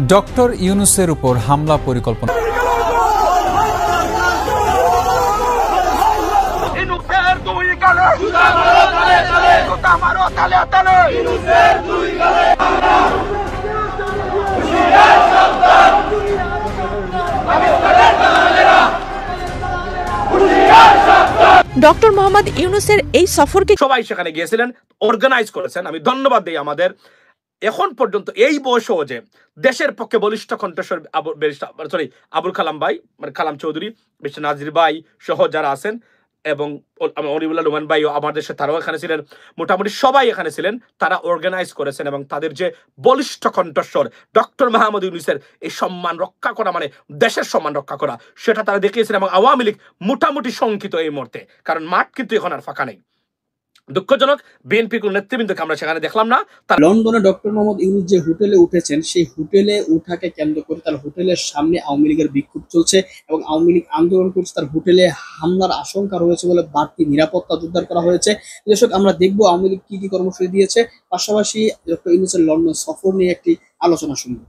Doctor ইউনূসের উপর হামলা পরিকল্পনা। ডক্টর মোহাম্মদ ইউনূসের এই সফরকে সবাই সেখানে গিয়েছিলেন, অর্গানাইজ করেছেন। আমি ধন্যবাদ দিই আমাদের এখন পর্যন্ত এই বয়সেও যে দেশের পক্ষে বলিষ্ঠ কণ্ঠস্বর আবুল কালাম ভাই, মানে কালাম চৌধুরী, মিস্টার নাজির ভাই সহ যারা আছেন, এবং অলিউল্লাহ রুমান ভাইও আমাদের সাথে, তারাও এখানে ছিলেন। মোটামুটি সবাই এখানে ছিলেন, তারা অর্গানাইজ করেছেন এবং তাদের যে বলিষ্ঠ কণ্ঠস্বর ডক্টর মোহাম্মদ ইউনূসের এই সম্মান রক্ষা করা, মানে দেশের সম্মান রক্ষা করা, সেটা তারা দেখিয়েছেন। এবং আওয়ামী লীগ মোটামুটি শঙ্কিত এই মুহূর্তে, কারণ মাঠ কিন্তু এখন আর ফাঁকা নেই। দুঃখজনক, বিএনপির কোন নেতৃবৃন্দকে আমরা সেখানে দেখলাম না। লন্ডনে ডক্টর মোহাম্মদ ইউনূস যে হোটেলে উঠেছেন, সেই হোটেলে উঠাকে কেন্দ্র করে তার হোটেলের সামনে আওয়ামী লীগের বিক্ষোভ চলছে এবং আওয়ামী লীগ আন্দোলন করছে। তার হোটেলে হামলার আশঙ্কা রয়েছে বলে বাড়তি নিরাপত্তা জোরদার করা হয়েছে। দর্শক, আমরা দেখবো আওয়ামী লীগ কি কি কর্মসূচি দিয়েছে, পাশাপাশি ডক্টর ইউনূসের লন্ডন সফর নিয়ে একটি আলোচনা শুনবো।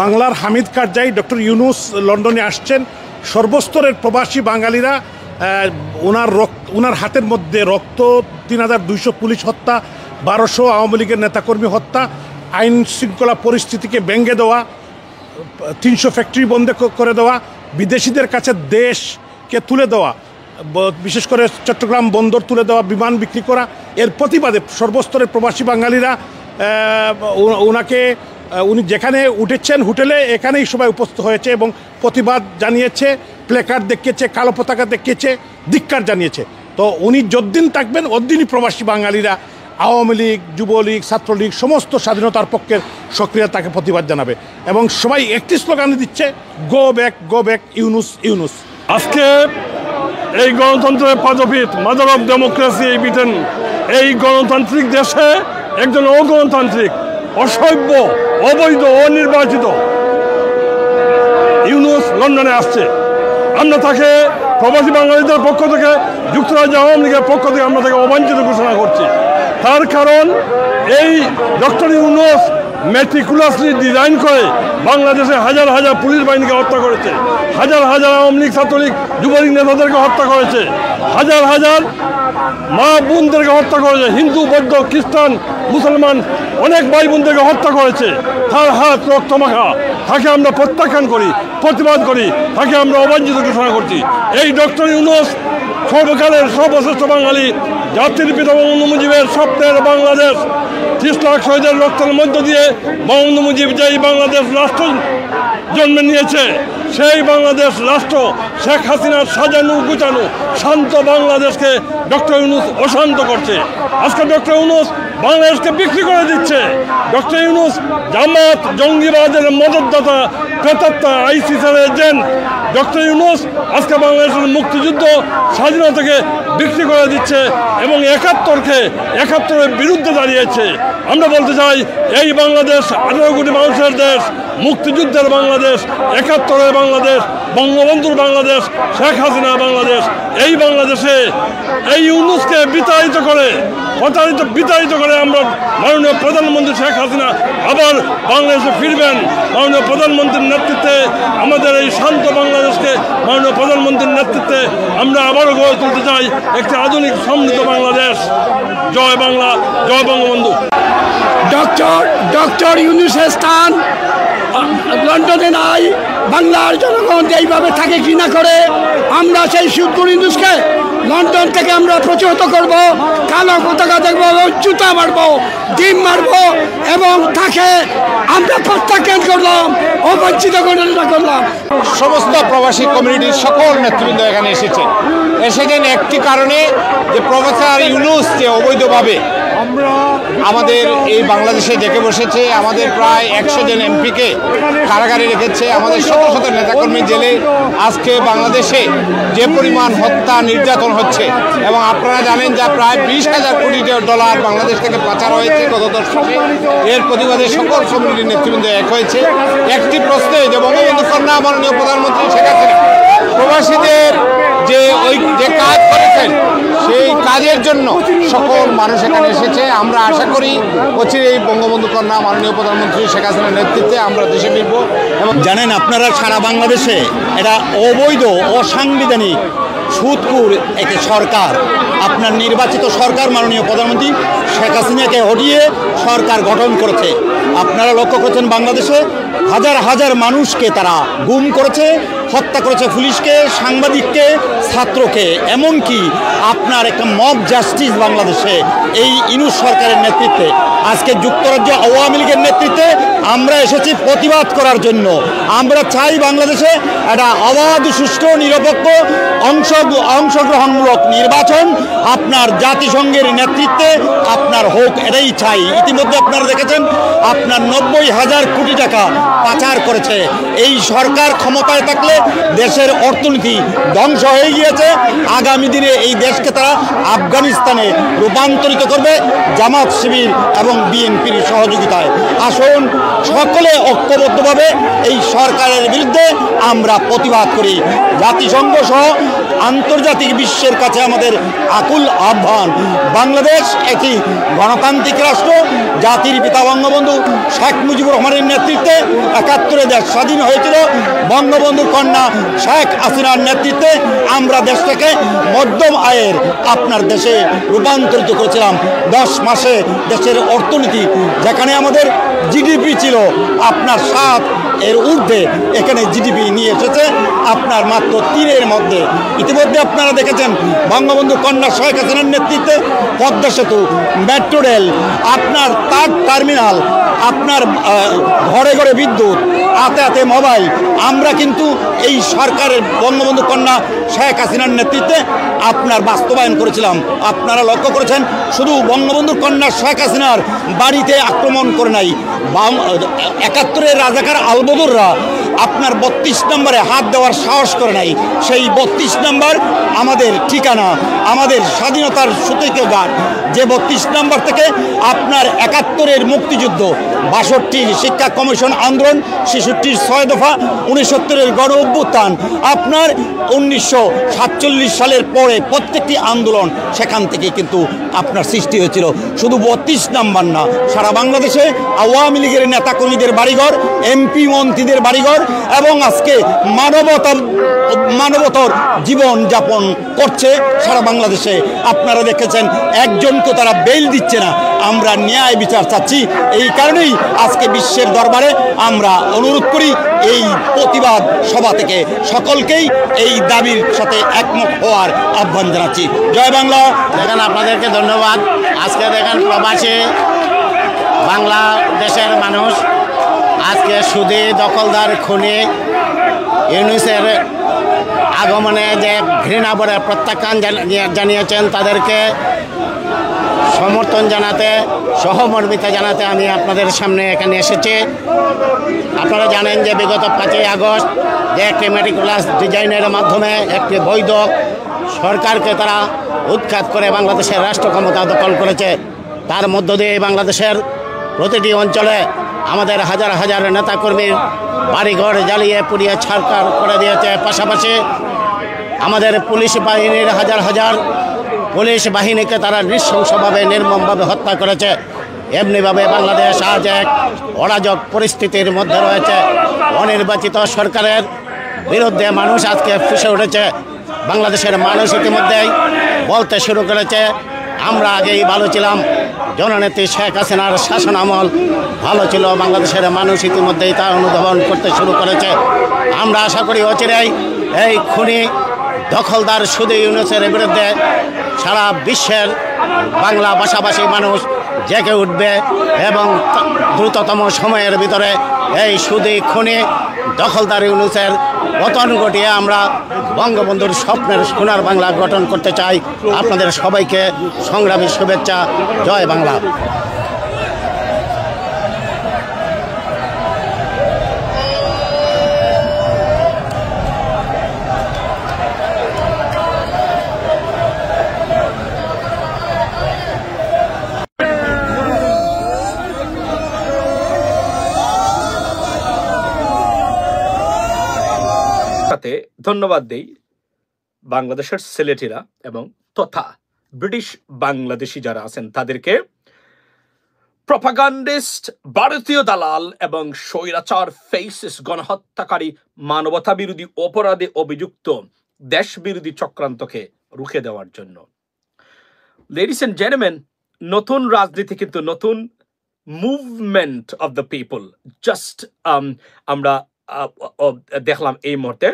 বাংলার হামিদ কারজাই ডক্টর ইউনূস লন্ডনে আসছেন। সর্বস্তরের প্রবাসী বাঙালিরা ওনার হাতের মধ্যে রক্ত, ৩,২০০ পুলিশ হত্যা, ১২০০ আওয়ামী লীগের নেতাকর্মী হত্যা, আইন শৃঙ্খলা পরিস্থিতিকে ভেঙে দেওয়া, ৩০০ ফ্যাক্টরি বন্ধ করে দেওয়া, বিদেশিদের কাছে দেশকে তুলে দেওয়া, বিশেষ করে চট্টগ্রাম বন্দর তুলে দেওয়া, বিমান বিক্রি করা, এর প্রতিবাদে সর্বস্তরের প্রবাসী বাঙালিরা উনি যেখানে উঠেছেন হোটেলে, এখানেই সবাই উপস্থিত হয়েছে এবং প্রতিবাদ জানিয়েছে, প্লেকার্ড দেখিয়েছে, কালো পতাকা দেখিয়েছে, ধিক্কার জানিয়েছে। তো উনি যতদিন থাকবেন ওতদিনই প্রবাসী বাঙালিরা, আওয়ামী লীগ, যুবলীগ, ছাত্রলীগ সমস্ত স্বাধীনতার পক্ষের সক্রিয় তাকে প্রতিবাদ জানাবে এবং সবাই একটি স্লোগান দিচ্ছে, গো ব্যাক ইউনূস ইউনূস। আজকে এই গণতন্ত্রের পদপীঠ, মাদার অফ ডেমোক্রেসি এই ব্রিটেন, এই গণতান্ত্রিক দেশে একজন অগণতান্ত্রিক, অসভ্য, অবৈধ, অনির্বাচিত ইউনূস লন্ডনে আসছে। আমরা তাকে প্রবাসী বাঙালিদের পক্ষ থেকে, যুক্তরাজ্য আওয়ামী লীগের পক্ষ থেকে আমরা তাকে অবাঞ্ছিত ঘোষণা করছি। তার কারণ এই ডক্টর ইউনূস মেটিকুলাসলি ডিজাইন করে বাংলাদেশে হাজার হাজার পুলিশ বাহিনীকে হত্যা করেছে, হাজার হাজার আওয়ামী লীগ, ছাত্রলীগ, যুবলীগ নেতাদেরকে হত্যা করেছে, হাজার হাজার মা বোনদেরকে হত্যা করেছে, হিন্দু, বৌদ্ধ, খ্রিস্টান, মুসলমান অনেক ভাই বোনদেরকে হত্যা করেছে। তার হাত রক্তমাখা, তাকে আমরা প্রত্যাখ্যান করি, প্রতিবাদ করি, তাকে আমরা অবাঞ্ছিত ঘোষণা করছি। এই ডক্টর ইউনূস সর্বকালের সর্বশ্রেষ্ঠ বাঙালি, জাতির পিতা বঙ্গবন্ধু মুজিবের স্বপ্নের বাংলাদেশ, ৩০ লাখ শহীদের রক্তের মধ্য দিয়ে বঙ্গবন্ধু মুজিব যেই বাংলাদেশ রাষ্ট্র জন্ম নিয়েছে, সেই বাংলাদেশ রাষ্ট্র শেখ হাসিনার সাজানো গুছানো শান্ত বাংলাদেশকে ডক্টর ইউনূস অশান্ত করছে। আজকে ডক্টর ইউনূস বাংলাদেশকে বিক্রি করে দিচ্ছে। ডক্টর ইউনূস জামাত, জঙ্গিবাদের মদতদাতা, প্রেতাত্মা, আইসিসের এজেন্ট। ডক্টর ইউনূস আজকে বাংলাদেশের মুক্তিযুদ্ধ, স্বাধীনতাকে বিক্রি করে দিচ্ছে এবং ৭১-এর বিরুদ্ধে দাঁড়িয়েছে। আমরা বলতে চাই, এই বাংলাদেশ ১৮ কোটি মানুষের দেশ, মুক্তিযুদ্ধের বাংলাদেশ, ৭১-এর বাংলাদেশ, বঙ্গবন্ধুর বাংলাদেশ, শেখ হাসিনার বাংলাদেশ। এই বাংলাদেশে এই ইউনূসকে বিতাড়িত করে আমরা মাননীয় প্রধানমন্ত্রী শেখ হাসিনা আবার বাংলাদেশে ফিরবেন। মাননীয় প্রধানমন্ত্রীর নেতৃত্বে আমাদের এই শান্ত বাংলাদেশকে মাননীয় প্রধানমন্ত্রীর নেতৃত্বে আমরা আবারও গড়ে তুলতে চাই একটি আধুনিক সমৃদ্ধ বাংলাদেশ। জয় বাংলা, জয় বঙ্গবন্ধু। ডক্টর ইউনূসের স্থান লন্ডনে নাই। বাংলার জনগণ এইভাবে তাকে ঘৃণা করে, আওয়ামী আমরা সেই ডক্টর ইউনূসকে লন্ডন থেকে আমরা প্রতিহত করব, কালো পতাকা দেখবো, জুতা মারবো, ডিম মারবো এবং তাকে আমরা প্রত্যাখ্যান করলাম, অবঞ্চিত ঘটনা করলাম। সমস্ত প্রবাসী কমিউনিটির সকল নেতৃবৃন্দ এখানে এসেছেন একটি কারণে, যে প্রফেসর ইউনূস যে অবৈধভাবে আমাদের এই বাংলাদেশে ডেকে বসেছে, আমাদের প্রায় 100 জন এমপিকে কারাগারে রেখেছে, আমাদের শত শত নেতাকর্মী জেলে। আজকে বাংলাদেশে যে পরিমাণ হত্যা নির্যাতন হচ্ছে, এবং আপনারা জানেন যে প্রায় 20,000 কোটি ডলার বাংলাদেশ থেকে পাচার হয়েছে গত 10 মাসে। এর প্রতিবাদে সকল কমিউনিটির নেতৃবৃন্দ এক হয়েছে একটি প্রশ্নে, যে বঙ্গবন্ধু কন্যা মাননীয় প্রধানমন্ত্রী শেখ হাসিনা প্রবাসীদের যে কাজ করেছেন, সেই কাজের জন্য সকল মানুষ এখানে এসেছে। আমরা আশা করি অচিরেই বঙ্গবন্ধু কন্যা মাননীয় প্রধানমন্ত্রী শেখ হাসিনার নেতৃত্বে আমরা দেশে ফিরব। এবং জানেন আপনারা, সারা বাংলাদেশে এটা অবৈধ অসাংবিধানিক সুদখোর একটি সরকার, আপনার নির্বাচিত সরকার মাননীয় প্রধানমন্ত্রী শেখ হাসিনাকে হটিয়ে সরকার গঠন করেছে। আপনারা লক্ষ্য করেছেন বাংলাদেশে হাজার হাজার মানুষকে তারা গুম করেছে, হত্যা করেছে, পুলিশকে, সাংবাদিককে, ছাত্রকে। এমনকি আপনার একটা মব জাস্টিস বাংলাদেশে এই ইউনূস সরকারের নেতৃত্বে, আজকে যুক্তরাজ্য আওয়ামী লীগের নেতৃত্বে আমরা এসেছি প্রতিবাদ করার জন্য। আমরা চাই বাংলাদেশে একটা অবাধ, সুষ্ঠু, নিরপেক্ষ, অংশগ্রহণমূলক নির্বাচন আপনার জাতিসংঘের নেতৃত্বে আপনার হোক, এটাই চাই। ইতিমধ্যে আপনারা দেখেছেন আপনার 90,000 কোটি টাকা পাচার করেছে এই সরকার। ক্ষমতায় থাকলে দেশের অর্থনীতি ধ্বংস হয়ে গিয়েছে। আগামী দিনে এই দেশকে তারা আফগানিস্তানে রূপান্তরিত করবে জামাত শিবির এবং বিএনপির সহযোগিতায়। আসুন সকলে ঐক্যবদ্ধভাবে এই সরকারের বিরুদ্ধে আমরা প্রতিবাদ করি। জাতিসংঘ সহ আন্তর্জাতিক বিশ্বের কাছে আমাদের আকুল আহ্বান, বাংলাদেশ একটি গণতান্ত্রিক রাষ্ট্র। জাতির পিতা বঙ্গবন্ধু শেখ মুজিবুর রহমানের নেতৃত্বে 71 দেশ স্বাধীন হয়েছিল। বঙ্গবন্ধুর কন্যা শেখ হাসিনার নেতৃত্বে আমরা দেশটাকে মধ্যম আয়ের আপনার দেশে রূপান্তরিত করেছিলাম। 10 মাসে দেশের অর্থনীতি, যেখানে আমাদের জিডিপি ছিল আপনার 7 এর ঊর্ধ্বে, এখানে জিডিপি নিয়ে এসেছে আপনার মাত্র 3 মধ্যে। ইতিমধ্যে আপনারা দেখেছেন বঙ্গবন্ধু কন্যা শেখ হাসিনার নেতৃত্বে পদ্মা সেতু, মেট্রো রেল, আপনার তার টার্মিনাল, আপনার ঘরে ঘরে বিদ্যুৎ, হাতে হাতে মোবাইল। আমরা কিন্তু এই সরকারের বঙ্গবন্ধু কন্যা শেখ হাসিনার নেতৃত্বে আপনার বাস্তবায়ন করেছিলাম। আপনারা লক্ষ্য করেছেন শুধু বঙ্গবন্ধুর কন্যা শেখ হাসিনার বাড়িতে আক্রমণ করে নাই, 71-এর রাজাকার আলবদররা আপনার 32 নম্বরে হাত দেওয়ার সাহস করে নাই। সেই 32 নম্বর আমাদের ঠিকানা, আমাদের স্বাধীনতার সূতিকাগার। যে 32 নম্বর থেকে আপনার 71-এর মুক্তিযুদ্ধ, 62-র শিক্ষা কমিশন আন্দোলন, 66-র 6 দফা, 69-এর গণ অভ্যুত্থান, আপনার 1947 সালের পরে প্রত্যেকটি আন্দোলন সেখান থেকে কিন্তু আপনার সৃষ্টি হয়েছিল। শুধু 32 নম্বর না, সারা বাংলাদেশে আওয়ামী লীগের নেতাকর্মীদের বাড়িঘর, এমপি মন্ত্রীদের বাড়িঘর, এবং আজকে মানবতর জীবন যাপন করছে সারা বাংলাদেশে। আপনারা দেখেছেন একজনকে তারা বেল দিচ্ছে না। আমরা ন্যায় বিচার চাচ্ছি। এই কারণেই আজকে বিশ্বের দরবারে আমরা অনুরোধ করি, এই প্রতিবাদ সভা থেকে সকলকেই এই দাবির সাথে একমত হওয়ার আহ্বান জানাচ্ছি। জয় বাংলা। দেখেন, আপনাদেরকে ধন্যবাদ। আজকে দেখেন প্রবাসী বাংলাদেশের মানুষ আজকে সুদী দখলদার খুনি ইউনূসের আগমনে যে ঘৃণা ভরে প্রত্যাখ্যান জানিয়েছেন, তাদেরকে সমর্থন জানাতে, সহমর্মিতা জানাতে আমি আপনাদের সামনে এখানে এসেছি। আপনারা জানেন যে বিগত 5ই আগস্ট যে একটি মেটিকুলাস ডিজাইনের মাধ্যমে একটি বৈধ সরকারকে তারা উৎখাত করে বাংলাদেশের রাষ্ট্র ক্ষমতা দখল করেছে। তার মধ্য দিয়ে বাংলাদেশের প্রতিটি অঞ্চলে আমাদের হাজার হাজার নেতাকর্মীর বাড়িঘর জ্বালিয়ে পুড়িয়ে ছাড়খাড় করে দিয়েছে। পাশাপাশি আমাদের পুলিশ বাহিনীর হাজার হাজার পুলিশ বাহিনীকে তারা নৃশংসভাবে, নির্মমভাবে হত্যা করেছে। এমনিভাবে বাংলাদেশ আজ এক অরাজক পরিস্থিতির মধ্যে রয়েছে। অনির্বাচিত সরকারের বিরুদ্ধে মানুষ আজকে ফুঁসে উঠেছে। বাংলাদেশের মানুষ ইতিমধ্যেই বলতে শুরু করেছে, আমরা আগেই ভালো ছিলাম, জননেত্রী শেখ হাসিনার শাসন আমল ভালো ছিল। বাংলাদেশের মানুষ ইতিমধ্যেই তা অনুধাবন করতে শুরু করেছে। আমরা আশা করি অচিরেই এই খুনি দখলদার সুদী ইউনূসের বিরুদ্ধে সারা বিশ্বের বাংলা ভাষাভাষী মানুষ জেগে উঠবে এবং দ্রুততম সময়ের ভিতরে এই সুদী খুনি দখলদার ইউনূসের পতন ঘটিয়ে আমরা বঙ্গবন্ধুর স্বপ্নের সোনার বাংলা গঠন করতে চাই। আপনাদের সবাইকে সংগ্রামী শুভেচ্ছা। জয় বাংলা। ধন্যবাদ দেই বাংলাদেশের সিলেটিরা এবং তথা ব্রিটিশ বাংলাদেশি যারা আছেন তাদেরকে, প্রপাগান্ডিস্ট, ভারতীয় দালাল এবং স্বৈরাচার ফেসিস গণহত্যাকারী মানবতা বিরোধী অপরাধে অভিযুক্ত দেশ বিরোধী চক্রান্তকে রুখে দেওয়ার জন্য। লেডিস এন্ড জেন্টলম্যান, নতুন রাজনীতি কিন্তু নতুন movement of the people just আমরা দেখলাম এই মুহূর্তে।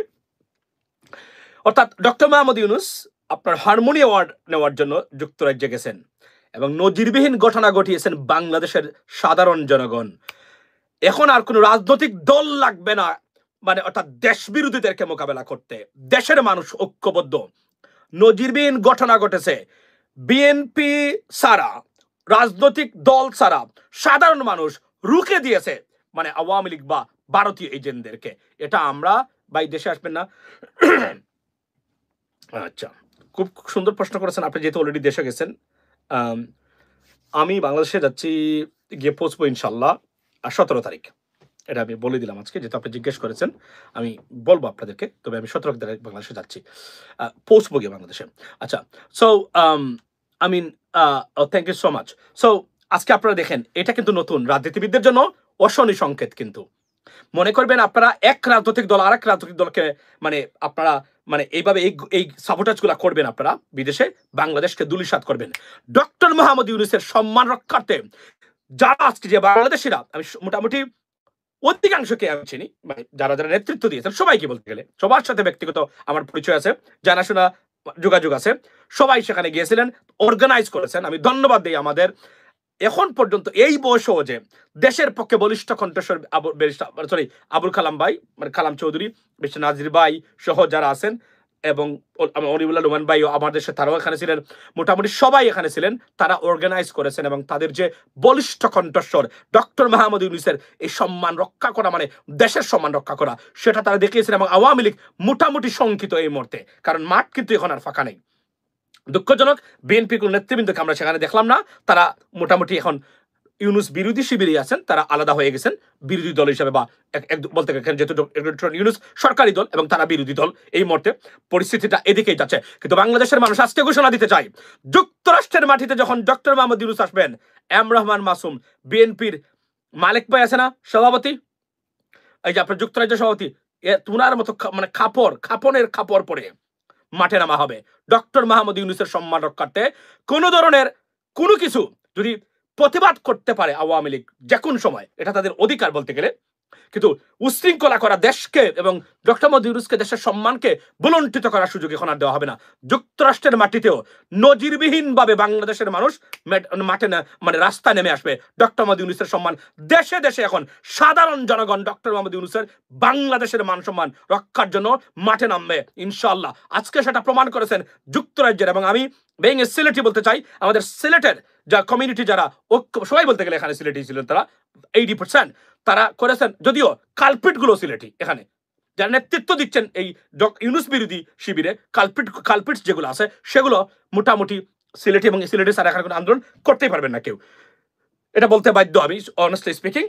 অর্থাৎ ডক্টর মোহাম্মদ ইউনূস আপনার হারমোনি অ্যাওয়ার্ড নেওয়ার জন্য যুক্তরাজ্যে গেছেন এবং নজিরবিহীন ঘটনা ঘটিয়েছেন বাংলাদেশের সাধারণ জনগণ। এখন আর কোনো রাজনৈতিক দল লাগবে না, মানে অর্থাৎ দেশ বিরোধীদেরকে মোকাবেলা করতে। দেশের মানুষ ঐক্যবদ্ধ। নজিরবিহীন ঘটনা ঘটেছে। বিএনপি ছাড়া, রাজনৈতিক দল ছাড়া সাধারণ মানুষ রুখে দিয়েছে মানে আওয়ামী লীগ বা ভারতীয় এজেন্টদেরকে। এটা আমরা ভাই দেশে আসবেন না। আচ্ছা, খুব সুন্দর প্রশ্ন করেছেন আপনি, যেহেতু অলরেডি দেশে গেছেন। আমি বাংলাদেশে যাচ্ছি, গিয়ে পৌঁছবো ইনশাল্লাহ 17 তারিখ। এটা আমি বলে দিলাম আজকে, যেহেতু আপনি জিজ্ঞেস করেছেন আমি বলবো আপনাদেরকে। তবে আমি 17 তারিখ বাংলাদেশে যাচ্ছি, পৌঁছবো গিয়ে বাংলাদেশে। আচ্ছা, so I mean thank you so much. So আজকে আপনারা দেখেন, এটা কিন্তু নতুন রাজনীতিবিদদের জন্য অশনি সংকেত। কিন্তু মনে করবেন আপনারা এক রাজনৈতিক দল আরেক রাজনৈতিক দলকে মানে আপনারা মানে এইভাবে এই সাবোটাজগুলো করবেন, আপনারা বিদেশে বাংলাদেশকে ধূলিসাৎ করবেন। ডক্টর মোহাম্মদ ইউনূসের সম্মান রক্ষার্থে যারা আজকে যে বাংলাদেশিরা, আমি মোটামুটি অধিকাংশকে আমি চিনি, মানে যারা যারা নেতৃত্ব দিয়েছেন সবাইকে বলতে গেলে, সবার সাথে ব্যক্তিগত আমার পরিচয় আছে, জানাশোনা যোগাযোগ আছে, সবাই সেখানে গিয়েছিলেন, অর্গানাইজ করেছেন। আমি ধন্যবাদ দিই আমাদের এখন পর্যন্ত এই বয়সেও যে দেশের পক্ষে বলিষ্ঠ কণ্ঠস্বর আবুল কালাম ভাই, মানে কালাম চৌধুরী, মিস্টার নাজির ভাই সহ যারা আছেন, এবং অনিবুল্লাহ রহমান ভাই আমার দেশে তারাও এখানে ছিলেন, মোটামুটি সবাই এখানে ছিলেন। তারা অর্গানাইজ করেছেন এবং তাদের যে বলিষ্ঠ কণ্ঠস্বর ডক্টর মোহাম্মদ ইউনূসের এই সম্মান রক্ষা করা, মানে দেশের সম্মান রক্ষা করা, সেটা তারা দেখিয়েছেন। এবং আওয়ামী লীগ মোটামুটি শঙ্কিত এই মুহূর্তে, কারণ মাঠ কিন্তু এখন আর ফাঁকা নেই। দুঃখজনক, বিএনপির কোন নেতৃবৃন্দকে আমরা সেখানে দেখলাম না। তারা মোটামুটি এখন ইউনূস বিরোধী শিবিরে আছেন, তারা আলাদা হয়ে গেছেন বিরোধী দল হিসেবে, বা বলতে গেলে যেহেতু ডক্টর ইউনূস সরকারি দল এবং তারা বিরোধী দল, এই মুহূর্তে পরিস্থিতিটা এদিকেই যাচ্ছে। কিন্তু বাংলাদেশের মানুষ আজকে ঘোষণা দিতে চাই, যুক্তরাষ্ট্রের মাটিতে যখন ডক্টর মোহাম্মদ ইউনূস আসবেন, এম রহমান মাসুম, বিএনপির মালিক ভাই আছে না সভাপতি, এই যে আপনার যুক্তরাজ্য সভাপতি, তুনার মতো মানে খাপনের কাপড় পরে মাঠে নামা হবে ডক্টর মোহাম্মদ ইউনূসের সম্মান রক্ষার্থে। কোন ধরনের কোনো কিছু যদি প্রতিবাদ করতে পারে আওয়ামী লীগ যে কোন সময়, এটা তাদের অধিকার বলতে গেলে, কিন্তু উশৃঙ্খলা করা দেশকে এবং ডক্টর মোহাম্মদ ইউনূসকে, দেশের সম্মানকে বুলণ্ঠিত করার সুযোগ এখন আর দেওয়া হবে না। যুক্তরাষ্ট্রের মাটিতেও নজিরবিহীন ভাবে বাংলাদেশের মানুষ মাঠে মানে রাস্তায় নেমে আসবে ডক্টর মোহাম্মদ ইউনূসের সম্মান। দেশে দেশে এখন সাধারণ জনগণ ডক্টর মোহাম্মদ ইউনূসের বাংলাদেশের মান সম্মান রক্ষার জন্য মাঠে নামবে ইনশাআল্লাহ। আজকে সেটা প্রমাণ করেছেন যুক্তরাজ্যের। এবং আমি বেইং এ সিলেটি বলতে চাই, আমাদের সিলেটের যা কমিউনিটি, যারা সবাই বলতে গেলে এখানে সিলেটি ছিলেন, তারা 80% তারা করেছেন, যদিও কালপিট গুলো সিলেটি। এখানে যারা নেতৃত্ব দিচ্ছেন এই ইউনূস বিরোধী শিবিরে, কালপিট যেগুলো আছে সেগুলো মোটামুটি সিলেটি, এবং সিলেটি ছাড়া এখানে কোনো আন্দোলন করতেই পারবেন না কেউ, এটা বলতে বাধ্য আমি অনেস্টলি স্পিকিং।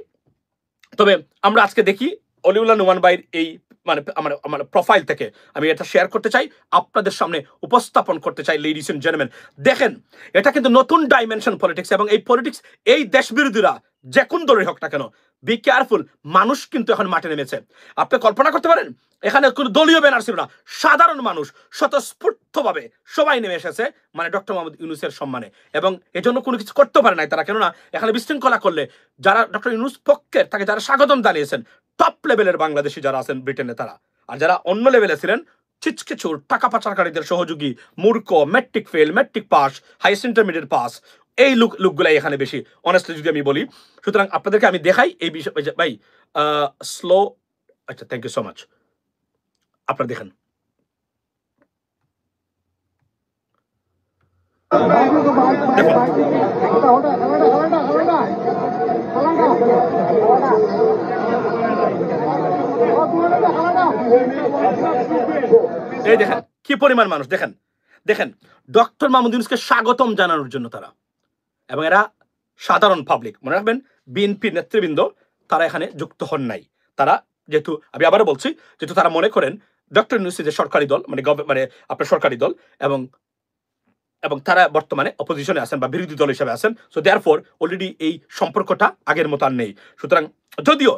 তবে আমরা আজকে দেখি অলিউল্লাহ নোমান ভাইয়ের এই মানে আমার প্রোফাইল থেকে আমি এটা শেয়ার করতে চাই, আপনাদের সামনে উপস্থাপন করতে চাই। লেডিস এন্ড জেন্টলম্যান, দেখেন এটা কিন্তু নতুন ডাইমেনশন পলিটিক্স, এবং এই পলিটিক্স এই দেশ বিরোধীরা যে কোন দলের হোক না কেন, বি কেয়ারফুল। মানুষ কিন্তু এখন মাঠে নেমেছে। আপনি কল্পনা করতে পারেন, এখানে কোনো দলীয় ব্যানার ছিল না, সাধারণ মানুষ স্বতঃস্ফূর্তভাবে সবাই নেমে এসেছে মানে ডক্টর মোহাম্মদ ইউনূসের সম্মানে, এবং এজন্য কোনো কিছু করতে পারে নাই তারা। কেননা এখানে বিশৃঙ্খলা করলে যারা ডক্টর ইউনূস পক্ষের, তাকে যারা স্বাগতম জানিয়েছেন টপ লেভেলের বাংলাদেশি যারা আছেন ব্রিটেনে, তারা, আর যারা অন্য লেভেলে ছিলেন চিচকেচুর টাকা পাচারকারীদের সহযোগী, মূর্খ, matric fail, matric pass, highest intermediate pass, এই লোকগুলাই এখানে বেশি, অনেস্টলি যদি আমি বলি। সুতরাং আপনাদেরকে আমি দেখাই এই বিষয়। ভাই স্লো, আচ্ছা থ্যাংক ইউ সো মাচ। আপনারা দেখেন, এই দেখেন কি পরিমাণ মানুষ, দেখেন দেখেন ডক্টর মোহাম্মদ ইউনূসকে স্বাগতম জানানোর জন্য তারা, এবং এরা সাধারণ পাবলিক। মনে রাখবেন বিএনপির নেতৃবৃন্দ তারা এখানে যুক্ত হন নাই। তারা যেহেতু, আমি আবারও বলছি, যেহেতু তারা মনে করেন ডক্টর ইউনূস যে সরকারি দল, মানে আপনার সরকারি দল, এবং তারা বর্তমানে অপোজিশনে আছেন বা বিরোধী দল হিসেবে আছেন। সো দেয়ারফর অলরেডি এই সম্পর্কটা আগের মতো আর নেই। সুতরাং যদিও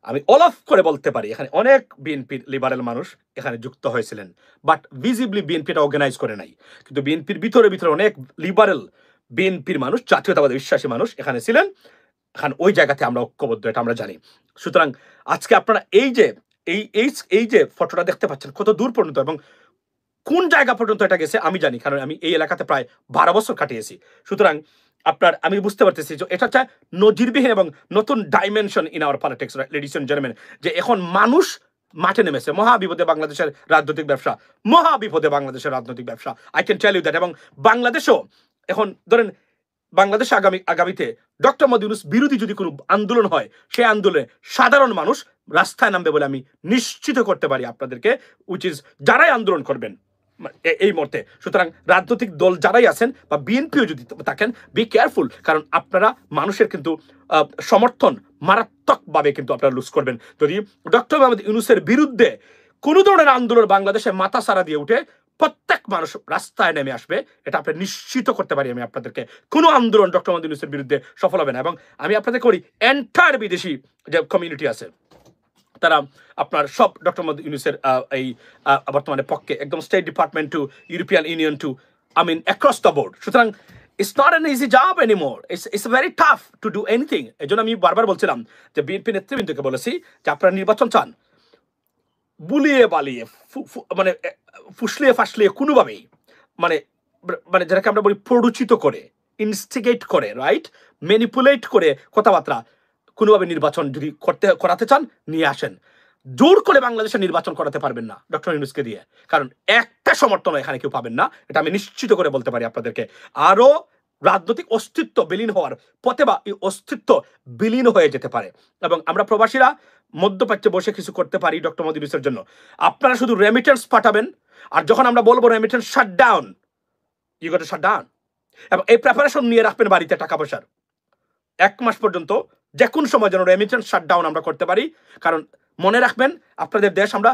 আমি অলফ করে বলতে পারি এখানে অনেক বিএনপির লিবারেল মানুষ এখানে যুক্ত হয়েছিলেন, বাট ভিজিবলি বিএনপিটা অর্গানাইজ করে নাই। কিন্তু বিএনপির ভিতরে অনেক লিবারেল বিএনপির মানুষ, জাতীয়তাবাদী বিশ্বাসী মানুষ এখানে ছিলেন। এখন ওই জায়গাতে আমরা ঐক্যবদ্ধ, এটা আমরা জানি। সুতরাং আজকে আপনারা এই যে ফটোটা দেখতে পাচ্ছেন কত দূর পর্যন্ত এবং কোন জায়গা পর্যন্ত এটা গেছে আমি জানি, কারণ আমি এই এলাকাতে প্রায় 12 বছর কাটিয়েছি। সুতরাং আমি বুঝতে পারতেছি যে এটা হচ্ছে নজিরবিহীন এবং নতুন dimension in our politics, ladies and gentleman, যে এখন মানুষ মাঠে নেমেছে। মহাবিপদে বাংলাদেশের রাজনৈতিক ব্যবসা, মহাবিপদে বাংলাদেশের রাজনৈতিক ব্যবসা, I can tell you that. এবং বাংলাদেশও এখন ধরেন বাংলাদেশে আগামীতে ডক্টর মোহাম্মদ ইউনূস বিরোধী যদি কোনো আন্দোলন হয়, সেই আন্দোলনে সাধারণ মানুষ রাস্তায় নামবে বলে আমি নিশ্চিত করতে পারি আপনাদেরকে, উইচ ইজ যারাই আন্দোলন করবেন এই মুহূর্তে। সুতরাং রাজনৈতিক দল যারাই আছেন বা বিএনপিও যদি থাকেন, বি কেয়ারফুল, কারণ আপনারা মানুষের কিন্তু সমর্থন মারাত্মকভাবে কিন্তু আপনারা লুজ করবেন যদি ডক্টর মোহাম্মদ ইউনূসের বিরুদ্ধে কোনো ধরনের আন্দোলন বাংলাদেশে মাথা সারা দিয়ে উঠে প্রত্যেক মানুষ রাস্তায় নেমে আসবে। এটা আপনি নিশ্চিত করতে পারি আমি আপনাদেরকে, কোনো আন্দোলন ডক্টর মোহাম্মদ ইউনূসের বিরুদ্ধে সফল হবে না। এবং আমি আপনাদের করি এন্টায়ার বিদেশি যে কমিউনিটি আছে, তারা আপনার সব ডক্টর মোহাম্মদ ইউনূসের এই বর্তমানে পক্ষে, একদম state department to European Union to across the board. সুতরাং it's not an easy job anymore, it's very tough to do anything. এই জন্য আমি বারবার বলছিলাম যে বিএনপি নেতৃবৃন্দকে বলেছি যে আপনারা নির্বাচন চান, বুলিয়ে বালিয়ে মানে ফুসলিয়ে ফাসলিয়ে কোনোভাবেই মানে যেটাকে আমরা বলি প্ররোচিত করে, ইনস্টিগেট করে, রাইট, ম্যানিপুলেট করে কথাবার্তা কোনোভাবে নির্বাচন যদি করাতে চান নিয়ে আসেন। জোর করে বাংলাদেশে নির্বাচন করাতে পারবেন না ডক্টর ইউনূসকে দিয়ে, কারণ একটা সমর্থন এখানে কেউ পাবেন না, এটা আমি নিশ্চিত করে বলতে পারি আপনাদেরকে। আরো রাজনৈতিক অস্তিত্ব বিলীন হওয়ার পথে বা এই অস্তিত্ব বিলীন হয়ে যেতে পারে। এবং আমরা প্রবাসীরা মধ্যপ্রাচ্যে বসে কিছু করতে পারি ডক্টর মোহাম্মদ ইউনূসের জন্য। আপনারা শুধু রেমিটেন্স পাঠাবেন, আর যখন আমরা বলবো remittance shut down, you got to shut down. এবং এই প্রিপারেশন নিয়ে রাখবেন বাড়িতে টাকা পয়সার 1 মাস পর্যন্ত, যে কোন সময় যেন রেমিটেন্স শাটডাউন আমরা করতে পারি। কারণ মনে রাখবেন আপনাদের দেশ, আমরা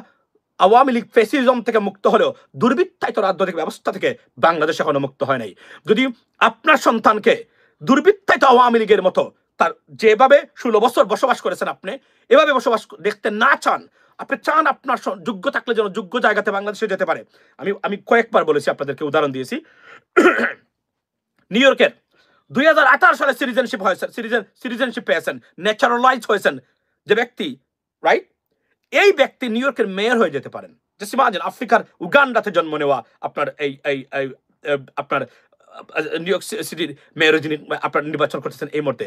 আওয়ামী লীগ ফ্যাসিজম থেকে মুক্ত হলেও দুর্বৃত্তায়িত রাজনৈতিক ব্যবস্থা থেকে বাংলাদেশ এখনো মুক্ত হয় নাই। যদি আপনার সন্তানকে দুর্বৃত্তায়িত আওয়ামী লীগের মতো তার যেভাবে 16 বছর বসবাস করেছেন আপনি এভাবে বসবাস দেখতে না চান, আপনি চান আপনার যোগ্য থাকলে যেন যোগ্য জায়গাতে বাংলাদেশে যেতে পারে। আমি কয়েকবার বলেছি, আপনাদেরকে উদাহরণ দিয়েছি। নিউ ইয়র্কের 2018 সালে সিটিজেনশিপ পেয়েছেন, ন্যাচারালাইজ হয়েছেন যে ব্যক্তি, রাইট, এই ব্যক্তি নিউ ইয়র্কের মেয়র হয়ে যেতে পারেন। জাস্ট ইমাজিন, আফ্রিকার উগান্ডাতে জন্ম নেওয়া আপনার আপনার নিউ ইয়র্ক সিটির মেয়র যিনি আপনার নির্বাচন করতেছেন এই মুহূর্তে।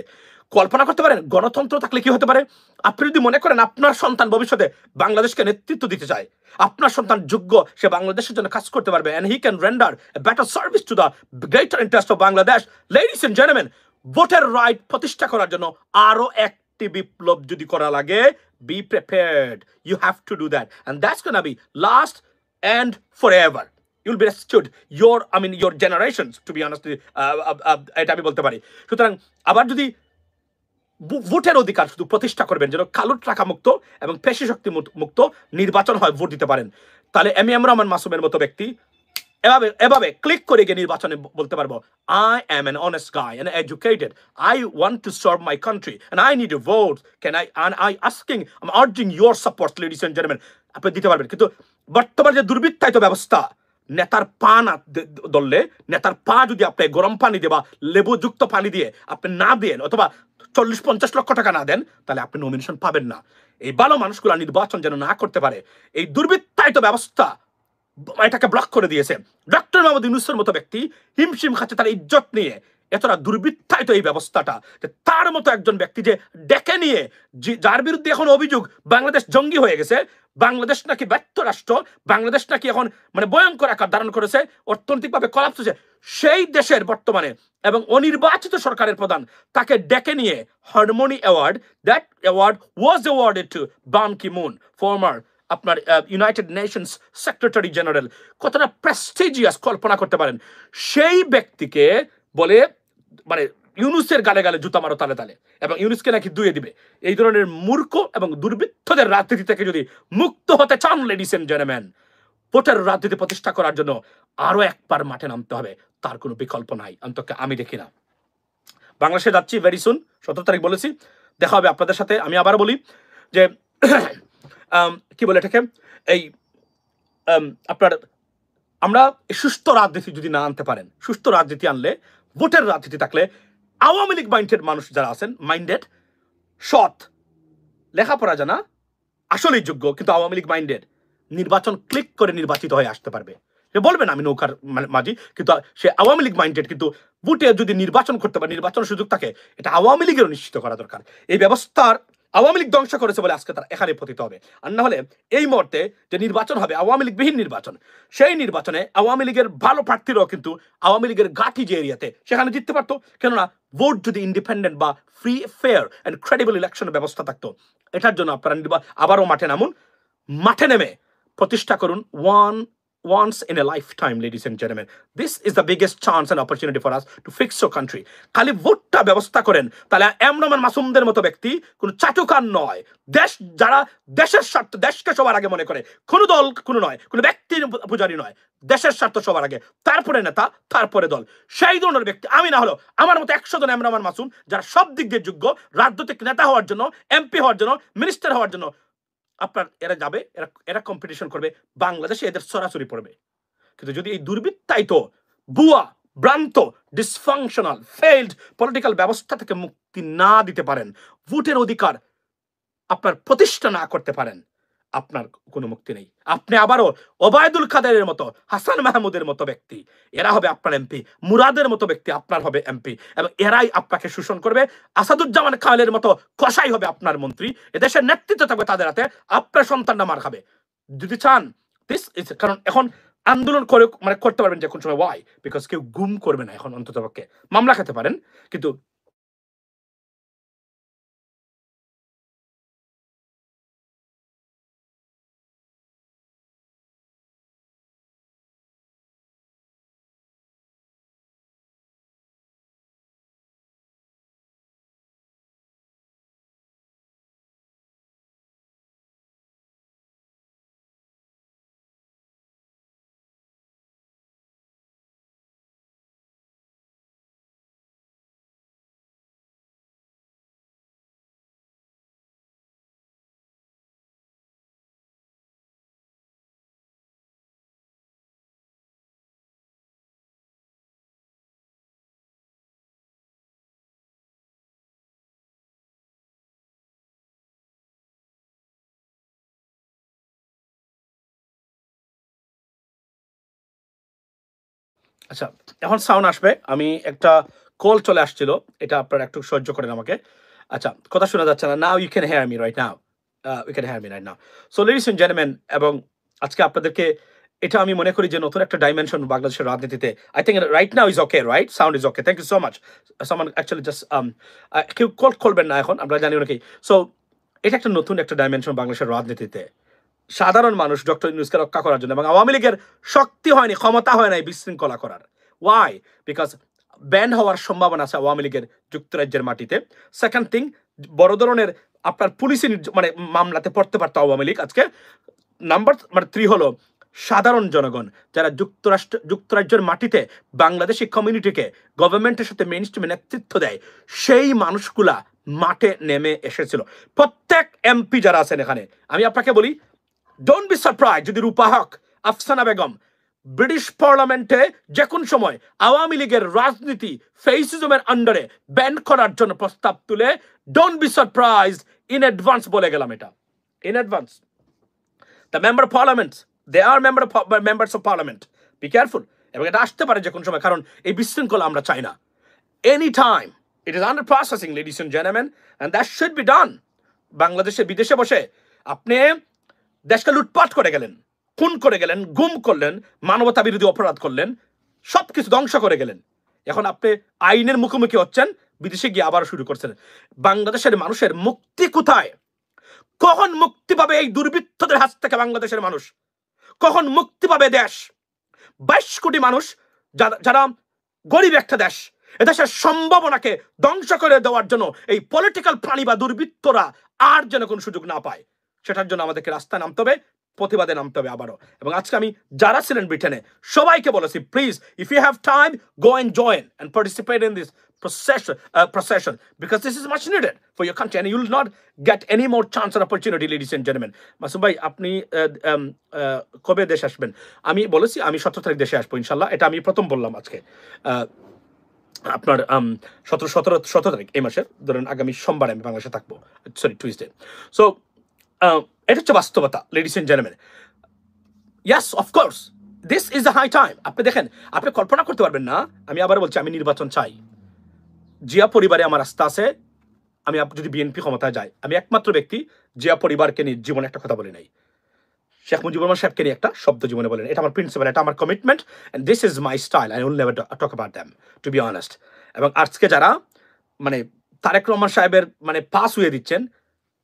কল্পনা করতে পারেন গণতন্ত্র থাকলে কি হতে পারে? আপনি যদি মনে করেন আপনার সন্তান ভবিষ্যতে বাংলাদেশকে নেতৃত্ব দিতে চায়, আপনার সন্তান যোগ্য, সে বাংলাদেশের জন্য কাজ করতে পারবে, and he can render a better service to the greater interest of Bangladesh. Ladies and gentlemen, ভোটের রাইট প্রতিষ্ঠা করার জন্য আরো একটি বিপ্লব যদি করা লাগে, be prepared. You have to do that, and that's gonna be last and forever. You'll be rescued, your generations, to be honest, এটা আমি বলতে পারি। সুতরাং আবার যদি ভোটের অধিকার শুধু প্রতিষ্ঠা করবেন যেন কালো টাকা মুক্ত এবং পেশি শক্তি মুক্ত নির্বাচন হয়, ভোট দিতে পারেন, তাহলে এম রহমান মাসুমের মতো ব্যক্তি এভাবে ক্লিক করে গিয়ে নির্বাচনে বলতে পারবো, I am an honest guy and educated, I want to serve my country and I need a vote, I'm urging your support, ladies and gentlemen, আপনি দিতে পারবেন। কিন্তু বর্তমান যে দুর্বৃত্তায়িত ব্যবস্থা, নেতার পা না দললে, নেতার পা যদি আপনি গরম পানি দিয়ে বা লেবুযুক্ত পানি দিয়ে আপনি না দেন, অথবা 40-50 লক্ষ টাকা না দেন, তাহলে আপনি নমিনেশন পাবেন না। এই ভালো মানুষগুলো নির্বাচন যেন না করতে পারে, এই দুর্বৃত্তায়িত ব্যবস্থা এটাকে ব্লক করে দিয়েছে। ডক্টর মোহাম্মদ ইউনূসের মতো ব্যক্তি হিমশিম খাচ্ছে তার ইজ্জত নিয়ে, এতটা দুর্বৃত্তায়িত এই ব্যবস্থাটা, যে তার মতো একজন ব্যক্তি যে ডেকে নিয়ে, যার বিরুদ্ধে এখন অভিযোগ বাংলাদেশ জঙ্গি হয়ে গেছে, বাংলাদেশ নাকি ব্যর্থ রাষ্ট্র, বাংলাদেশ নাকি এখন মানে ভয়ঙ্কর আকার ধারণ করেছে, অর্থনৈতিকভাবে কলাপস হয়েছে, সেই দেশের বর্তমানে এবং অনির্বাচিত সরকারের প্রধান তাকে ডেকে নিয়ে harmony award, that award was awarded to Ban Ki Moon, former আপনার ইউনাইটেড নেশনস সেক্রেটারি জেনারেল। কতটা প্রেস্টিজিয়াস কল্পনা করতে পারেন। সেই ব্যক্তিকে বলে মানে ইউনূসের গালে গালে জুতা মারো তালে তালে, এবং ইউনূসকে নাকি ধুয়ে দিবে। এই ধরনের মূর্খ এবং দুর্বৃত্তদের রাজনীতি থেকে যদি মুক্ত হতে চান লেডিস এন্ড জেন্টলম্যান, ভোটের রাজনীতি প্রতিষ্ঠা করার জন্য আরো একবার মাঠে নামতে হবে, তার কোনো বিকল্প নাই, অন্তত আমি দেখি না। বাংলাদেশে যাচ্ছি ভেরি সুন, 17 তারিখ বলেছি, দেখা হবে আপনাদের সাথে। আমি আবার বলি যে কি বলে এটাকে, এই আপনার আমরা সুস্থ রাজনীতি যদি না আনতে পারেন, সুস্থ রাজনীতি আনলে, ভোটের রাজনীতি থাকলে, আওয়ামী লীগ মাইন্ডেড মানুষ যারা আছেন, মাইন্ডেড, সৎ, লেখাপড়া জানা, আসলেই যোগ্য কিন্তু আওয়ামী লীগ মাইন্ডেড, নির্বাচন ক্লিক করে নির্বাচিত হয়ে আসতে পারবে। সে বলবেন আমি নৌকার মাঝি, কিন্তু সে আওয়ামী লীগ মাইন্ডেড, কিন্তু ভোটে যদি নির্বাচন করতে পারে, নির্বাচনের সুযোগ থাকে, এটা আওয়ামী লীগেরও নিশ্চিত করা দরকার। এই ব্যবস্থার আওয়ামী লীগ ধ্বংস করেছে বলে আজকে তারা এখানে পতিত হবে। আর না হলে এই মুহূর্তে যে নির্বাচন হবে আওয়ামী লীগবিহীন নির্বাচন, সেই নির্বাচনে আওয়ামী লীগের ভালো প্রার্থীরাও কিন্তু আওয়ামী লীগের গাঠি যে এরিয়াতে সেখানে জিততে পারতো। কেননা ভোট যদি ইন্ডিপেন্ডেন্ট বা ফ্রি, ফেয়ার অ্যান্ড ক্রেডিবল ইলেকশনের ব্যবস্থা থাকতো। এটার জন্য আপনারা আবারও মাঠে নামুন, মাঠে নেমে প্রতিষ্ঠা করুন once in a lifetime, ladies and gentlemen. This is the biggest chance and opportunity for us to fix your country. খালি ভোটটা ব্যবস্থা করেন, তাহলে এমন মাসুমদের মতো ব্যক্তি কোন চাটুকার নয়, দেশ যারা দেশের স্বার্থ, দেশকে সবার আগে মনে করে, কোন দল কোন নয়, কোন ব্যক্তির পূজারি নয়, দেশের স্বার্থ সবার আগে, তারপরে নেতা, তারপরে দল, সেই ধরনের ব্যক্তি আমি না হলো আমার মতো 100 জন এমন মাসুম যারা সব দিক দিয়ে যোগ্য, রাজনৈতিক নেতা হওয়ার জন্য, এমপি হওয়ার জন্য, মিনিস্টার হওয়ার জন্য। আপনার এরা যাবে, এরা কম্পিটিশন করবে, বাংলাদেশে এদের সরাসরি পড়বে। কিন্তু যদি এই দুর্বৃত্তায়িত, ভুয়া, ভ্রান্ত, ডিসফাংশনাল, ফেইলড পলিটিক্যাল ব্যবস্থা থেকে মুক্তি না দিতে পারেন, ভোটের অধিকার আপনার প্রতিষ্ঠা না করতে পারেন, আপনার কোনো মুক্তি নেই। আপনি আবারও ওবায়দুল কাদেরের মতো, হাসান মাহমুদের মতো ব্যক্তি, এরা হবে আপনার এমপি, মুরাদের মতো ব্যক্তি আপনার হবে এমপি, এবং এরাই আপনাকে শোষণ করবে। আসাদুজ্জামান খালের মতো কসাই হবে আপনার মন্ত্রী, এদেশের নেতৃত্ব থাকবে তাদের হাতে, আপনার সন্তানরা মার খাবে। যদি চান দিস ইজ, কারণ এখন আন্দোলন করে মানে করতে পারবেন যে কোন সময়, ওয়াই, বিকজ কেউ গুম করবে না এখন, অন্তত পক্ষে মামলা খেতে পারেন, কিন্তু আচ্ছা, এখন সাউন্ড আসবে। আমি একটা কল চলে আসছিল, এটা আপনারা একটু সহ্য করেন আমাকে। আচ্ছা, কথা শোনা যাচ্ছে না। Now you can hear me right now, you can hear me right now. So ladies and gentleman, এবং আজকে আপনাদেরকে এটা আমি মনে করি যে নতুন একটা ডাইমেনশন বাংলাদেশের রাজনীতিতে। I think right now is okay, right? Sound is okay, thank you so much. সামান অ্যাকচুয়ালি জাস্ট কেউ কল করবেন না এখন, আমরা জানি অনেকেই। সো এটা একটা নতুন একটা ডাইমেনশন বাংলাদেশের রাজনীতিতে। সাধারণ মানুষ ডক্টর ইউনূসকে রক্ষা করার জন্য, এবং আওয়ামী লীগের শক্তি হয়নি, ক্ষমতা হয় নাই বিশৃঙ্খলা করার। ওয়াই? বিকজ ব্যান হওয়ার সম্ভাবনা আছে আওয়ামী লীগের যুক্তরাজ্যের মাটিতে। সেকেন্ড থিং, বড় ধরনের আপনার পুলিশি মানে মামলাতে পড়তে পারতো আওয়ামী লীগ আজকে। নাম্বার 3 হলো সাধারণ জনগণ যারা যুক্তরাজ্যের মাটিতে বাংলাদেশি কমিউনিটিকে গভর্নমেন্টের সাথে মেইনস্ট্রিমে নেতৃত্ব দেয়, সেই মানুষগুলা মাঠে নেমে এসেছিল। প্রত্যেক এমপি যারা আছেন এখানে, আমি আপনাকে বলি, ডোন্ট বি সারপ্রাইজ যদি রূপা হক, আফসানা বেগম ব্রিটিশ পার্লামেন্টে যে কোন সময় আওয়ামী লীগের রাজনীতি ফেসিজমের আন্ডারে ব্যান করার জন্য প্রস্তাব তুলে, don't be surprise, in advance বলে গেলাম এটা, in advance. The member of parliament they are members of parliament, be careful. এবং এটা আসতে পারে যে কোনো সময়, কারণ এই বিশৃঙ্খলা আমরা চাই না। Any time it is under processing ladies and gentleman, and that should be done. বাংলাদেশে বিদেশে বসে আপনি দেশকে লুটপাট করে গেলেন, খুন করে গেলেন, গুম করলেন, মানবতা বিরোধী অপরাধ করলেন, সবকিছু ধ্বংস করে গেলেন। এখন আপনি আইনের মুখোমুখি হচ্ছেন, বিদেশে গিয়ে আবার শুরু করছেন। বাংলাদেশের মানুষের মুক্তি কোথায়? কখন মুক্তি পাবে এই দুর্বৃত্তদের হাত থেকে বাংলাদেশের মানুষ? কখন মুক্তি পাবে দেশ? 22 কোটি মানুষ যারা গরিব একটা দেশ, এদেশের সম্ভাবনাকে ধ্বংস করে দেওয়ার জন্য এই পলিটিক্যাল প্রাণী বা দুর্বৃত্তরা আর যেন কোনো সুযোগ না পায়, সেটার জন্য আমাদেরকে রাস্তায় নামতে হবে, প্রতিবাদে নামতে হবে আবারও। এবং আজকে আমি যারা ছিলেন ব্রিটেনে সবাইকে বলেছি, please if you have time go and join and participate in this procession because this is much needed for your country and you will not get any more chance or opportunity, ladies and gentlemen. Masum ভাই, আপনি কবে দেশে আসবেন? আমি বলেছি আমি 17 তারিখ দেশে আসবো ইনশাল্লাহ। এটা আমি প্রথম বললাম আজকে। আপনার 17 তারিখ এই মাসের, ধরেন আগামী সোমবার আমি বাংলাদেশে থাকবো, সরি টুইসডে। সো এটা হচ্ছে বাস্তবতা, ladies and gentleman. Yes, of course this is the high time. আপনি দেখেন, আপনি কল্পনা করতে পারবেন না, আমি আবার বলছি আমি নির্বাচন চাই। জিয়া পরিবারে আমার আস্থা আছে। আমি যদি বিএনপি ক্ষমতায় যায়, আমি একমাত্র ব্যক্তি জিয়া পরিবারকে নিয়ে জীবনে একটা কথা বলি নাই। শেখ মুজিবুর রহমান সাহেবকে নিয়ে একটা শব্দ জীবনে বলেন। এটা আমার প্রিন্সিপাল, এটা আমার commitment, and this is my style. I will never talk about them, to be honest. এবং আজকে যারা মানে তারেক রহমান সাহেবের মানে পাস হয়ে দিচ্ছেন,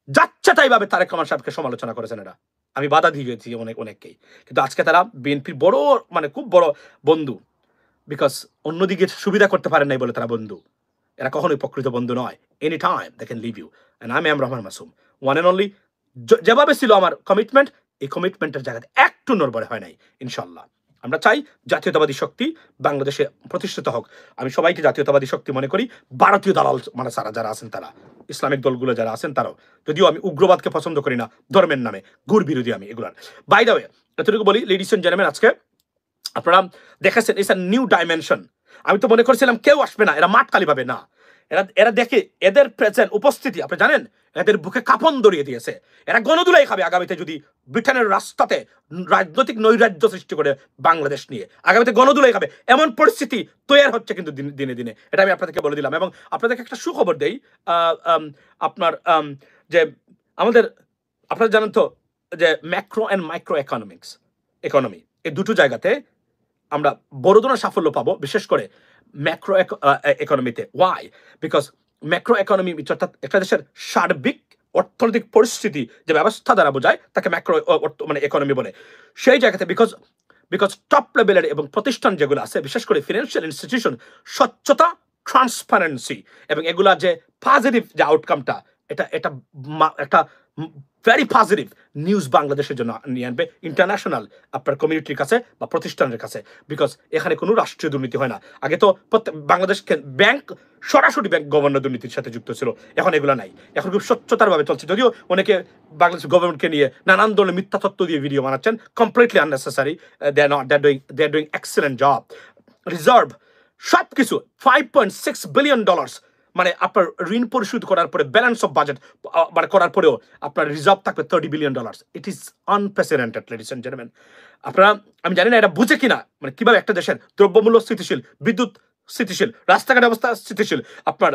যাচ্ছে তাই ভাবে তারেক রহমান সাহেবকে সমালোচনা করেছেন, এটা আমি বাধা দিয়েছি অনেককেই। কিন্তু আজকে তারা বিএনপির বড় মানে খুব বড় বন্ধু, বিকজ অন্যদিকে সুবিধা করতে পারেন নাই বলে তারা বন্ধু। এরা কখনোই প্রকৃত বন্ধু নয়। Any time they can leave you, and I am Rahman Masum, one and only. যেভাবে ছিল আমার কমিটমেন্ট, এই কমিটমেন্টের জায়গাতে একটু নড়বড়ে হয় নাই। ইনশাল্লাহ আমরা চাই জাতীয়তাবাদী শক্তি বাংলাদেশে প্রতিষ্ঠিত হোক। আমি সবাইকে জাতীয়তাবাদী শক্তি মনে করি। ভারতীয় দালাল মানে যারা আছেন, তারা ইসলামিক দলগুলো যারা আছেন তারাও, যদিও আমি উগ্রবাদকে পছন্দ করি না, ধর্মের নামে ঘুর বিরোধী আমি এগুলার। বাই দ্য ওয়ে, এতটুকু বলি লেডিস এন্ড জেন্টলম্যান, আজকে আপনারা দেখেছেন ইটস আ নিউ ডাইমেনশন। আমি তো মনে করেছিলাম কেউ আসবে না, এরা মাঠ খালি পাবে না। এরা দেখে এদের প্রেজেন্ট উপস্থিতি, আপনি জানেন, এদের বুকে কাঁপন ধরিয়ে দিয়েছে। এরা গণদুলাই খাবে আগামীতে যদি ব্রিটেনের রাস্তাতে রাজনৈতিক নৈরাজ্য সৃষ্টি করে বাংলাদেশ নিয়ে, আগামীতে গণদুলাই খাবে এমন পরিস্থিতি তৈরি হচ্ছে কিন্তু দিনে দিনে। এটা আমি আপনাদেরকে বলে দিলাম। এবং আপনাদেরকে একটা সুখবর দেই, আপনার যে আমাদের, আপনারা জানেন তো যে ম্যাক্রো অ্যান্ড মাইক্রো ইকোনমি, এই দুটো জায়গাতে আমরা বড় ধরনের সাফল্য পাবো, বিশেষ করে ম্যাক্রো ইকোনমিতে। ওয়াই? বিকজ ম্যাক্রো ইকোনমি অর্থাৎ একটা দেশের সার্বিক অর্থনৈতিক পরিস্থিতি যে ব্যবস্থা দ্বারা বোঝায় তাকে ম্যাক্রো মানে ইকোনমি বলে। সেই জায়গাতে বিকজ টপ লেভেলের এবং প্রতিষ্ঠান যেগুলো আছে, বিশেষ করে ফিনান্সিয়াল ইনস্টিটিউশন, স্বচ্ছতা, ট্রান্সপারেন্সি এবং এগুলা যে পজিটিভ যে আউটকামটা, এটা একটা ভেরি পজিটিভ নিউজ বাংলাদেশের জন্য নিয়ে আনবে ইন্টারন্যাশনাল আপনার কমিউনিটির কাছে বা প্রতিষ্ঠানের কাছে। বিকজ এখানে কোনো রাষ্ট্রীয় দুর্নীতি হয় না। আগে তো বাংলাদেশকে ব্যাংক সরাসরি ব্যাংক গভর্নর দুর্নীতির সাথে যুক্ত ছিল, এখন এগুলো নাই। এখন খুব স্বচ্ছতারভাবে চলছে। যদিও অনেকে বাংলাদেশ গভর্নমেন্টকে নিয়ে নানান ধরনের মিথ্যা তথ্য দিয়ে ভিডিও বানাচ্ছেন, completely unnecessary. They are doing excellent job. Reserve সব কিছু $5.6 বিলিয়ন, মানে আপনার ঋণ পরিশোধ করার পরে ব্যালেন্স অফ বাজেট মানে করার পরেও আপনার রিজার্ভ থাকবে $30 billion. It is unprecedented, ladies and gentleman. আপনারা, আমি জানি না এটা বুঝে কিনা, মানে কিভাবে একটা দেশের দ্রব্যমূল্য স্থিতিশীল, বিদ্যুৎ স্থিতিশীল, রাস্তাঘাট ব্যবস্থা স্থিতিশীল, আপনার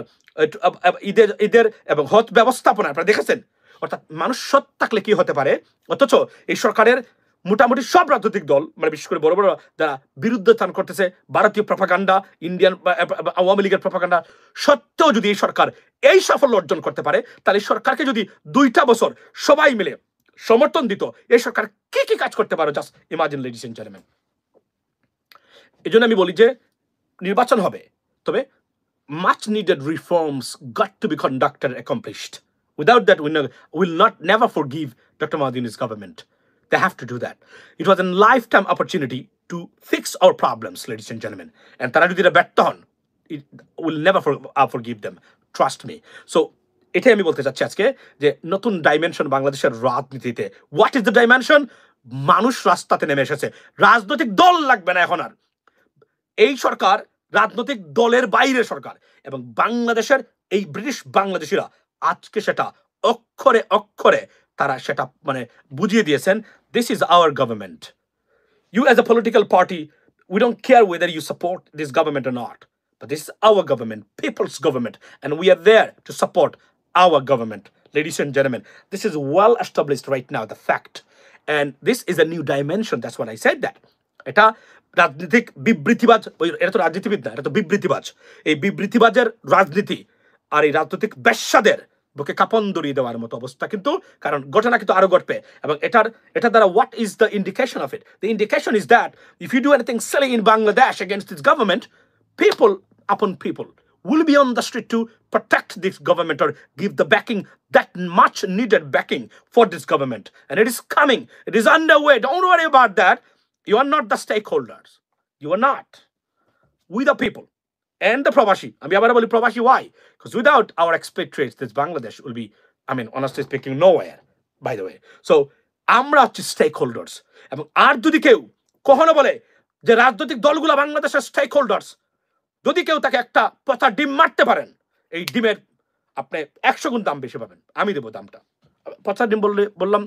ঈদের এবং হজ ব্যবস্থাপনা আপনারা দেখেছেন। অর্থাৎ মানুষ সৎ থাকলে কি হতে পারে, অথচ এই সরকারের মোটামুটি সব রাজনৈতিক দল, মানে বিশেষ করে বড় বড় যারা বিরুদ্ধতান করতেছে, ভারতীয় প্রপাগান্ডা, ইন্ডিয়ান আওয়ামী লীগের প্রপাগান্ডা সত্ত্বেও যদি এই সরকার এই সাফল্য অর্জন করতে পারে, তাহলে সরকারকে যদি 2টা বছর সবাই মিলে সমর্থন দিত, এই সরকার কি কি কাজ করতে পারে, just imagine, ladies and gentleman. এই জন্য আমি বলি যে নির্বাচন হবে, তবে much needed reforms got to be conducted and accomplished. Without that, we will never forgive Dr. Mahathir's government. They have to do that. It was a lifetime opportunity to fix our problems, ladies and gentlemen. And তারা যদি ব্যর্থ হন, it will never forgive them. Trust me. So, এটাই আমি বলতে চাচ্ছি আজকে যে নতুন ডাইমেনশন বাংলাদেশের রাজনীতিতে। What is the dimension? মানুষ রাস্তাতে নেমে এসেছে। রাজনৈতিক দল লাগবে না এখন আর। এই সরকার রাজনৈতিক দলের বাইরে সরকার, এবং বাংলাদেশের এই ব্রিটিশ বাংলাদেশিরা আজকে সেটা অক্ষরে অক্ষরে তারা সেটা মানে বুঝিয়ে দিয়েছেন। This is our government. You as a political party, we don't care whether you support this government or not. But this is our government, people's government, and we are there to support our government. Ladies and gentlemen, this is well established right now, the fact. And this is a new dimension. That's what I said that. এটা রাজনৈতিক বিবৃতিবাজ, এটা তো রাজনীতিবিদ না, এটা তো বিবৃতিবাজ। এই বিবৃতিবাজের রাজনীতি আর এই রাজনৈতিক বেশ্যাদের বুকে কাপন ধরিয়ে দেওয়ার মতো অবস্থা কিন্তু, কারণ ঘটনা কিন্তু আরো ঘটবে। এবং এটা দ্বারা what is the indication of it? The indication is that if you do anything silly in Bangladesh against its government, people upon people will be on the street to protect this government or give the backing, that much needed backing for this government. And it is coming. It is underway. Don't worry about that. You are not the stakeholders. You are not. We the people. And the Provashi. I mean, Provashi, why? Because without our expatriates, this Bangladesh will be, I mean, honestly speaking, nowhere, by the way. So, আমরা হচ্ছে stakeholders. এবং আর যদি কেউ কখনো বলে যে রাজনৈতিক দলগুলো বাংলাদেশের stakeholders, যদি কেউ তাকে একটা পচা ডিম মারতে পারেন, এই ডিমের আপনি 100 গুণ দাম বেশি পাবেন, আমি দেবো দামটা। পচা ডিম বললাম,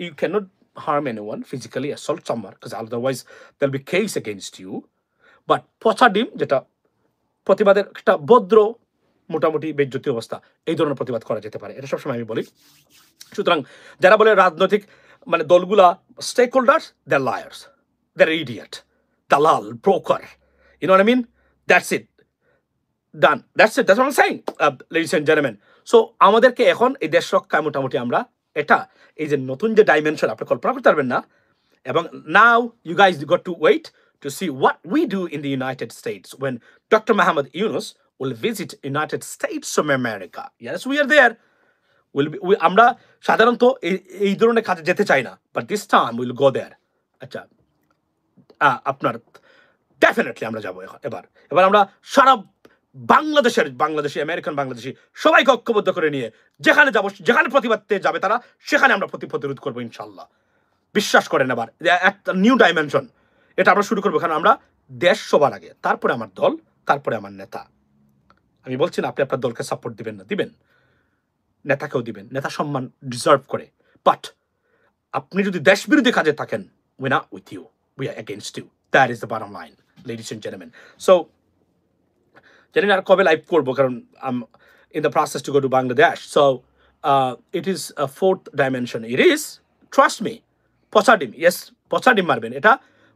you cannot harm anyone, physically assault someone, because otherwise there'll be case against you. But পচা ডিম যেটা প্রতিবাদের একটা ভদ্র মোটামুটি বেজ্জতি অবস্থা, এই ধরনের প্রতিবাদ করা যেতে পারে, এটা সবসময় আমি বলি। সুতরাং যারা বলে রাজনৈতিক মানে দলগুলা stakeholders, they're liars, they're idiot, দালাল, broker, you know what I mean? That's it. Done. That's it. That's what I'm saying, ladies and gentlemen. So আমাদেরকে এখন এই দেশ রক্ষায় মোটামুটি আমরা এটা এই যে নতুন যে ডাইমেনশন আপনি কল্পনা করতে পারবেন না। এবং now you guys got to wait to see what we do in the United States when Dr. Muhammad Yunus will visit United States of America. Yes, we are there. আমরা সাধারণত এই ধরনের কাজে যেতে চাই না, but this time we'll go there. আচ্ছা, আপনার ডেফিনেটলি আমরা যাবো এবার আমরা সারা বাংলাদেশি আমেরিকান বাংলাদেশি সবাইকে ঐক্যবদ্ধ করে নিয়ে যেখানে যাবো, যেখানে প্রতিবাদে যাবে তারা, সেখানে আমরা প্রতিরোধ করবো ইনশাল্লাহ। বিশ্বাস করেন, এবার একটা নিউ ডাইমেনশন এটা আমরা শুরু করবো, কারণ আমরা দেশ সবার আগে, তারপরে আমার দল, তারপরে আমার নেতা। আমি বলছি না আপনি আপনার দলকে সাপোর্ট দিবেন না, দিবেন, নেতাকেও দিবেন, নেতা সম্মান ডিজার্ভ করে, বাট আপনি যদি দেশ বিরোধী কাজে থাকেন, we are not with you, we are against you. That is the bottom line, ladies and gentlemen. So জানি না আর কবে লাইভ করবো, কারণ I'm in the process to go to Bangladesh. So it is a fourth dimension. It is, trust me, পচা ডিম, yes, পচা ডিম মারবেন, এটা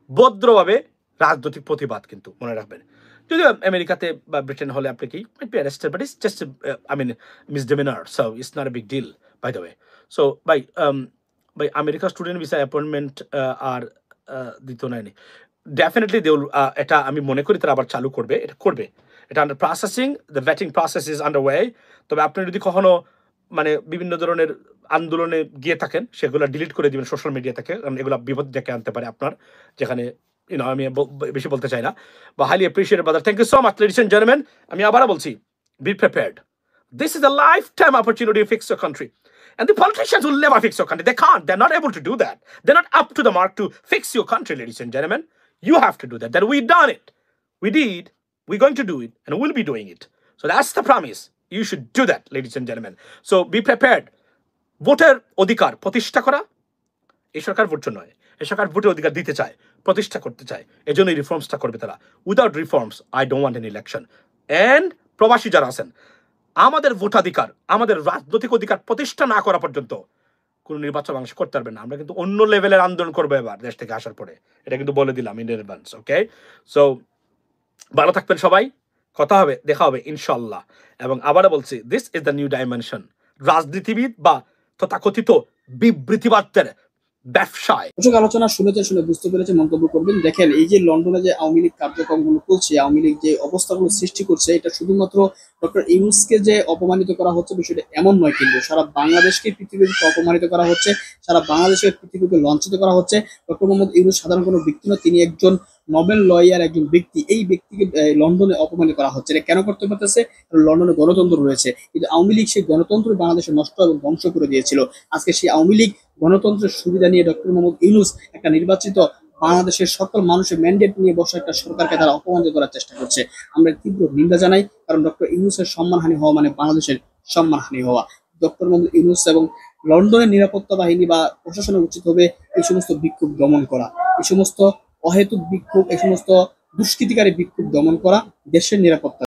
ভদ্রভাবে রাজনৈতিক প্রতিবাদ, কিন্তু মনে রাখবেন। যদিও আমেরিকাতে বা ব্রিটেন হলে আপনি কি might be arrested, but it's just I mean misdemeanor, so it's not a big deal, by the way. So by America student visa appointment আর দিত নাইনি, ডেফিনেটলি দে উইল, এটা আমি মনে করি তারা আবার চালু করবে, এটা under processing, the vetting process is under way. তবে আপনি যদি কখনো মানে বিভিন্ন ধরনের আন্দোলনে গিয়ে থাকেন, সেগুলো ডিলিট করে দিবেন সোশ্যাল মিডিয়া থেকে, কারণ এগুলো বিপদ ডেকে আনতে পারে আপনার, যেখানে আমি বেশি বলতে চাই না, বা highly appreciated brother, thank you so much ladies and gentleman. আমি আবারও বলছি, be prepared, this is a lifetime opportunity to fix your country, and the politicians will never fix your country. They can't, they're not able to do that, they're not up to the mark to fix your country, ladies and gentlemen. You have to do that. That we've done it, we did, we're going to do it, and we'll be doing it. So that's the promise. You should do that, ladies and gentlemen. So be prepared. ভোটের অধিকার প্রতিষ্ঠা করা, এই সরকার vote নয়, এই সরকার ভোটের অধিকার দিতে চায়, প্রতিষ্ঠা করতে চায়, এজন্য এই রিফর্মসটা করবে তারা। Without reforms I don't want N election. And প্রবাসী যারা আছেন, আমাদের ভোটাধিকার, আমাদের রাজনৈতিক অধিকার প্রতিষ্ঠা না করা পর্যন্ত কোনো নির্বাচন বাংলাদেশ করতে পারবে না। আমরা কিন্তু অন্য লেভেলের আন্দোলন করবো এবার দেশ থেকে আসার পরে, এটা কিন্তু বলে দিলাম ইন অ্যাডভান্স। ওকে, সো ভালো থাকবেন সবাই, কথা হবে, দেখা হবে ইনশাল্লাহ। এবং আবারও বলছি, this is the new dimension. রাজনীতিবিদ বা তথাকথিত বিবৃতিবাদদের ব্যবসায় আলোচনা শুনে বুঝতে পেরেছে, মন্তব্য করবেন। দেখেন, এই যে লন্ডনে যে আওয়ামী লীগ কার্যক্রমগুলো চলছে, আওয়ামী লীগ যে অবস্থাগুলো সৃষ্টি করছে, এটা শুধুমাত্র ডক্টর ইউনূসকে যে অপমানিত করা হচ্ছে বিষয়টা এমন নয়, কিন্তু সারা বাংলাদেশকে পৃথিবীকে অপমানিত করা হচ্ছে, সারা বাংলাদেশকে পৃথিবীকে লঞ্চিত করা হচ্ছে। ডক্টর মোহাম্মদ ইউনূস সাধারণ কোনো ব্যক্তি নয়, তিনি একজন নোবেল লয়ার, একজন ব্যক্তি। এই ব্যক্তিকে লন্ডনে অপমানিত করা হচ্ছে। এটা কেন করতে পারতেছে? লন্ডনে গণতন্ত্র রয়েছে, কিন্তু আওয়ামী লীগ সেই গণতন্ত্র বাংলাদেশে নষ্ট এবং ধ্বংস করে দিয়েছিল। আজকে সেই আওয়ামী লীগ গণতন্ত্রের সুবিধা নিয়ে ডক্টর মোহাম্মদ ইউনূস একটা নির্বাচিত বাংলাদেশের সকল মানুষের ম্যান্ডেট নিয়ে বসা একটা সরকারকে তারা অপমানিত করার চেষ্টা করছে। আমরা তীব্র নিন্দা জানাই, কারণ ডক্টর ইউনূসের সম্মানহানি হওয়া মানে বাংলাদেশের সম্মানহানি হওয়া। ডক্টর মোহাম্মদ ইউনূস এবং লন্ডনের নিরাপত্তা বাহিনী বা প্রশাসনের উচিত হবে এই সমস্ত বিক্ষোভ দমন করা, এই সমস্ত অহেতুক বিক্ষোভ, এই সমস্ত দুষ্কৃতিকারী বিক্ষোভ দমন করা, দেশের নিরাপত্তা